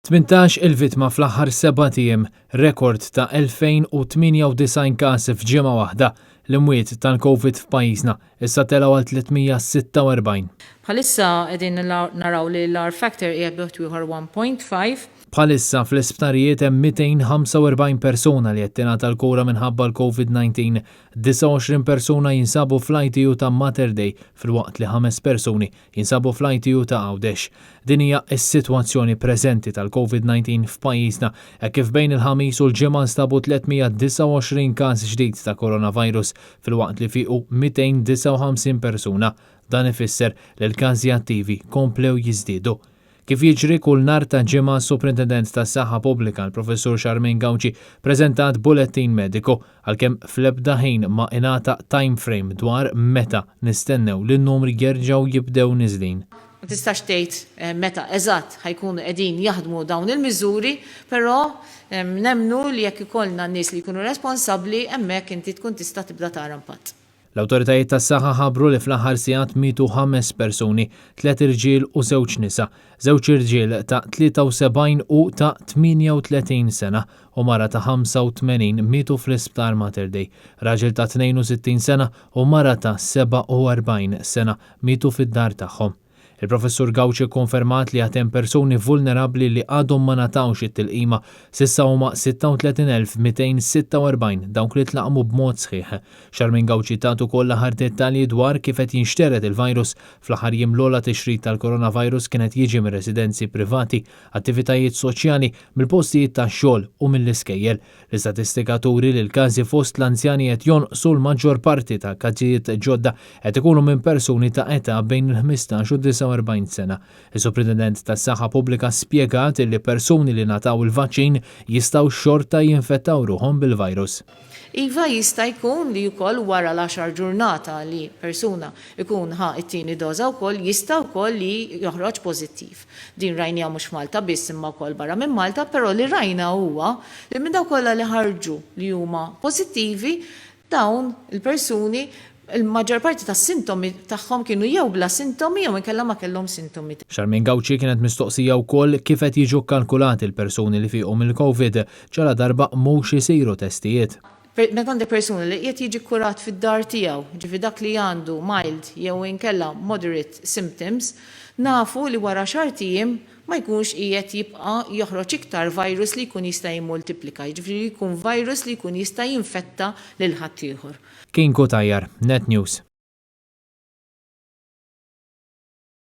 18 il-vittma fl-aħħar 7 ijiem, rekord ta' 2098 każ f'ġimgħa waħda. L-imwiet tal-Covid f'pajjiżna issa telgħu għal 346. Bħalissa qegħdin naraw li l-R factor qiegħed ieħor 1.5. Bħalissa fl-isptarijiet hemm 245 persuna li qed tingħata l-kura minħabba l-COVID-19. 29 persuna jinsabu fl-ITU ta' Mater Dei filwaqt li 5 persuni jinsabu fl-ITU ta' Għawdex. Din hija s-sitwazzjoni preżenti tal-COVID-19 f'pajjiżna hekk kif bejn il-ħamis u l-ġimgħa nstabu 329 każ ġdid ta' Coronavirus filwaqt li fiequ 259 persuna. Dan ifisser li l-każi attivi komplew jiżdiedu. Kif jiġri kull nhar ta' ġimgħa s-Superintendent tas-Saħħa Pubblika l-Professur Każi preżentat bulettin mediku għalkemm fl-ebda ħin ma ingħata time frame dwar meta nistennew li n-numri jerġgħu jibdew niżlin. Ma tistax tgħid meta eżatt ħajkunu qegħdin jaħdmu dawn il-miżuri, però nemmnu li jekk ikollna n-nies li jkunu responsabbli hemmhekk inti tkun tista' tibda tara impatt. L-awtoritajiet tas-saħħa ħabbru li fl-aħħar sigħat mietu 5 persuni, 3 irġiel u 2 nisa, 2 irġiel ta' 73 u ta' 38 sena u mara ta' 85 mietu fl-isptar Mater Dei, raġel ta' 62 sena u mara ta' 47 sena mietu fid-dar tagħhom. Il-Professur Gawċi konfermat li għatem persuni vulnerabli li għadhom ma natawx it-tilqima sissa huma 36,246 dawk li tlaqmu b'mod sħiħ. Xarmin Gawċi tagħtu kollha ħar dettalji dwar kif qed jinxteret il-virus fl-aħħar jiem l-ogħla tixrid tal-Coronavirus kienet jiġi mir residenzi privati, attivitajiet soċjali, mill-postijiet tax-xogħol u mill-iskejjel. L-istatistika turi li l-każi fost l-anzjani qed jonqsu l-maġġor parti ta' każijiet ġodda qed ikunu minn persuni ta' età bejn il-15 u 49 sena. Il-Superintendent tas-Saħħa Pubblika spjegat li persuni li nataw il-vaċċin jistgħu xorta jinfettaw ruħhom bil-virus. Iva jista' jkun li wkoll wara l-10 ġurnata li persuna ikun it-tieni doża wkoll jista' wkoll li joħroġ pożittiv. Din rajnija mhux Malta biss imma wkoll barra minn Malta, però li rajna huwa li minn dawk kollha li ħarġu li huma pożittivi dawn il-persuni il-maġġor parti tas-sintomi tagħhom kienu jew bla sintomi jew inkella ma kellhom sintomi. Xarmin Gawċi kienet mistoqsija wkoll kif qed jiġu kkalkulati l-persuni li fihom il-COVID ġala darba mhux isiru testijiet. Meta għandek persuni li qed jiġi kurat fid-dar tiegħu, ġifi dak li għandu mild jew inkella moderate symptoms, nafu li wara xahar ijiem ma jkunx qiegħed jibqa' joħroġ iktar virus li jkun jista' jimmultiplika, jiġifieri jkun virus li jkun jista' jinfetta lil ħadd ieħor. Kien Cutajar, Net News.